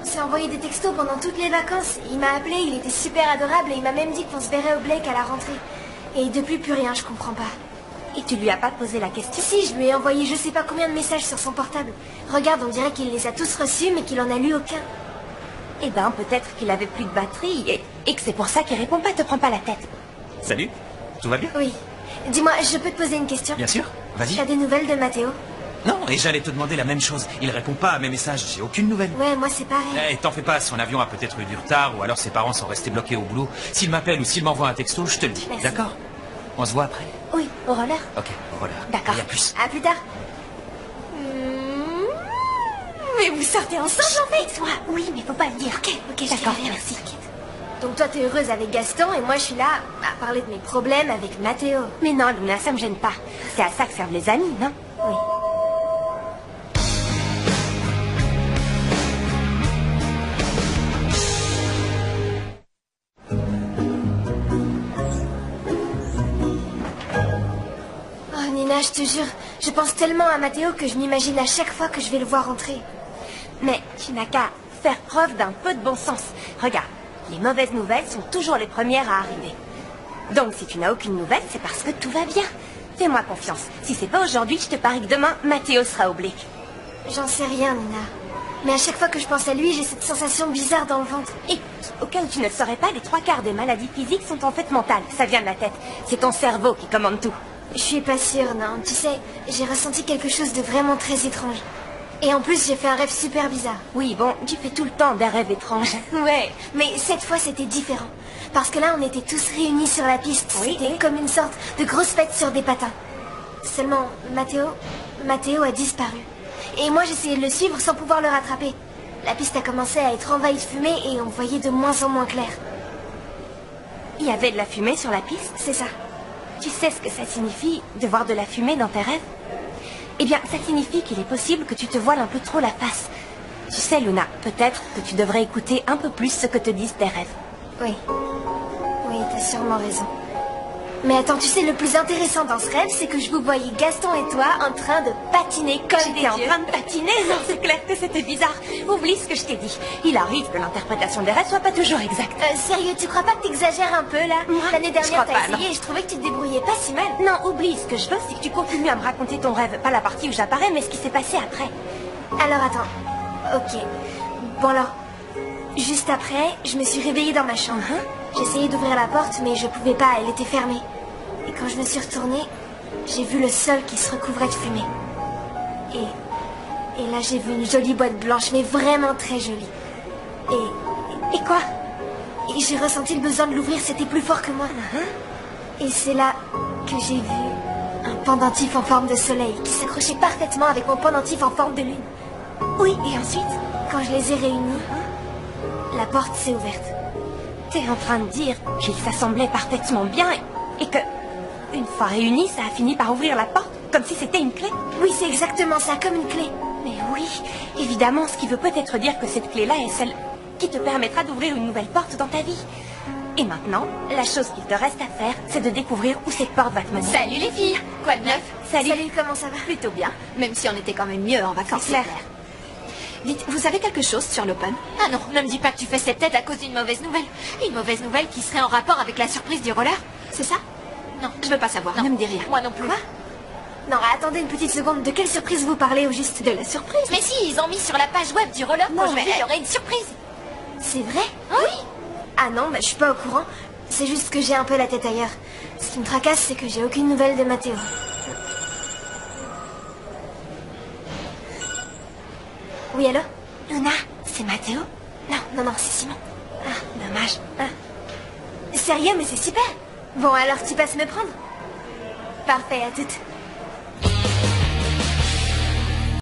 s'est envoyé des textos pendant toutes les vacances. Il m'a appelé, il était super adorable et il m'a même dit qu'on se verrait au Blake à la rentrée. Et depuis, plus rien, je comprends pas. Et tu lui as pas posé la question? Si, je lui ai envoyé je sais pas combien de messages sur son portable. Regarde, on dirait qu'il les a tous reçus, mais qu'il en a lu aucun. Eh ben, peut-être qu'il avait plus de batterie et que c'est pour ça qu'il répond pas, te prends pas la tête. Salut, tout va bien? Oui. Dis-moi, je peux te poser une question? Bien sûr, vas-y. T'as des nouvelles de Mathéo? Non, et j'allais te demander la même chose. Il répond pas à mes messages, j'ai aucune nouvelle. Ouais, moi c'est pareil. Eh, t'en fais pas, son avion a peut-être eu du retard, ou alors ses parents sont restés bloqués au boulot. S'il m'appelle ou s'il m'envoie un texto, je te le dis. Merci. D'accord? On se voit après? Oui, au roller. Ok, voilà. D'accord. Et à plus. À plus tard. Mais vous sortez ensemble en fait? Toi, oui, mais faut pas le dire. Ok, je D'accord, fais rien, merci. t'inquiète. Donc toi t'es heureuse avec Gaston et moi je suis là à parler de mes problèmes avec Mathéo. Mais non, Luna, ça me gêne pas. C'est à ça que servent les amis, non? Oui. Oh Nina, je te jure, je pense tellement à Mathéo que je m'imagine à chaque fois que je vais le voir rentrer. Mais tu n'as qu'à faire preuve d'un peu de bon sens. Regarde, les mauvaises nouvelles sont toujours les premières à arriver. Donc si tu n'as aucune nouvelle, c'est parce que tout va bien. Fais-moi confiance. Si c'est pas aujourd'hui, je te parie que demain, Mathéo sera au Blake. J'en sais rien, Nina. Mais à chaque fois que je pense à lui, j'ai cette sensation bizarre dans le ventre. Et au cas où tu ne le saurais pas, les 3/4 des maladies physiques sont en fait mentales. Ça vient de la tête. C'est ton cerveau qui commande tout. Je suis pas sûre, non. Tu sais, j'ai ressenti quelque chose de vraiment très étrange. Et en plus, j'ai fait un rêve super bizarre. Oui, bon, tu fais tout le temps des rêves étranges. Ouais, mais cette fois, c'était différent. Parce que là, on était tous réunis sur la piste. Oui. C'était comme une sorte de grosse fête sur des patins. Seulement, Mathéo a disparu. Et moi, j'essayais de le suivre sans pouvoir le rattraper. La piste a commencé à être envahie de fumée et on voyait de moins en moins clair. Il y avait de la fumée sur la piste? C'est ça. Tu sais ce que ça signifie, de voir de la fumée dans tes rêves? Eh bien, ça signifie qu'il est possible que tu te voiles un peu trop la face. Tu sais, Luna, peut-être que tu devrais écouter un peu plus ce que te disent tes rêves. Oui. Oui, t'as sûrement raison. Mais attends, tu sais, le plus intéressant dans ce rêve, c'est que je vous voyais Gaston et toi en train de patiner comme des J'étais en dieux. train de patiner, non, c'est clair que c'était bizarre. Oublie ce que je t'ai dit. Il arrive que l'interprétation des rêves soit pas toujours exacte. Sérieux, tu crois pas que t'exagères un peu, là? Moi, L'année je dernière, crois t'as pas, essayé et je trouvais que tu te débrouillais pas si mal. Non, oublie, ce que je veux, c'est que tu continues à me raconter ton rêve. Pas la partie où j'apparais, mais ce qui s'est passé après. Alors, attends. Ok. Bon, alors, juste après, je me suis réveillée dans ma chambre. J'essayais d'ouvrir la porte, mais je pouvais pas, elle était fermée. Et quand je me suis retournée, j'ai vu le sol qui se recouvrait de fumée. Et là, j'ai vu une jolie boîte blanche, mais vraiment très jolie. Et quoi? Et j'ai ressenti le besoin de l'ouvrir, c'était plus fort que moi. Et c'est là que j'ai vu un pendentif en forme de soleil qui s'accrochait parfaitement avec mon pendentif en forme de lune. Oui, et ensuite? Quand je les ai réunis, la porte s'est ouverte. T'es en train de dire qu'ils s'assemblaient parfaitement bien et que, une fois réunis, ça a fini par ouvrir la porte comme si c'était une clé? Oui, c'est exactement ça, comme une clé. Mais oui, évidemment, ce qui veut peut-être dire que cette clé-là est celle qui te permettra d'ouvrir une nouvelle porte dans ta vie. Et maintenant, la chose qu'il te reste à faire, c'est de découvrir où cette porte va te mener. Salut les filles, quoi de neuf? Salut. Salut, comment ça va? Plutôt bien, même si on était quand même mieux en vacances. C'est clair. Dites, vous avez quelque chose sur l'Open? Ah non, ne me dis pas que tu fais cette tête à cause d'une mauvaise nouvelle. Une mauvaise nouvelle qui serait en rapport avec la surprise du roller? C'est ça? Non, je veux pas savoir. Non. Ne me dis rien. Moi non plus. Quoi? Non, attendez une petite seconde, de quelle surprise vous parlez au juste? De la surprise? Mais si, ils ont mis sur la page web du roller qu'aujourd'hui il y aurait une surprise. C'est vrai? Oui. Ah non, bah, je suis pas au courant. C'est juste que j'ai un peu la tête ailleurs. Ce qui me tracasse, c'est que j'ai aucune nouvelle de Mathéo. Oui, allô? Luna, c'est Mathéo? Non, c'est Simon. Dommage. Sérieux, mais c'est super. Bon, alors tu passes me prendre? Parfait, à toutes.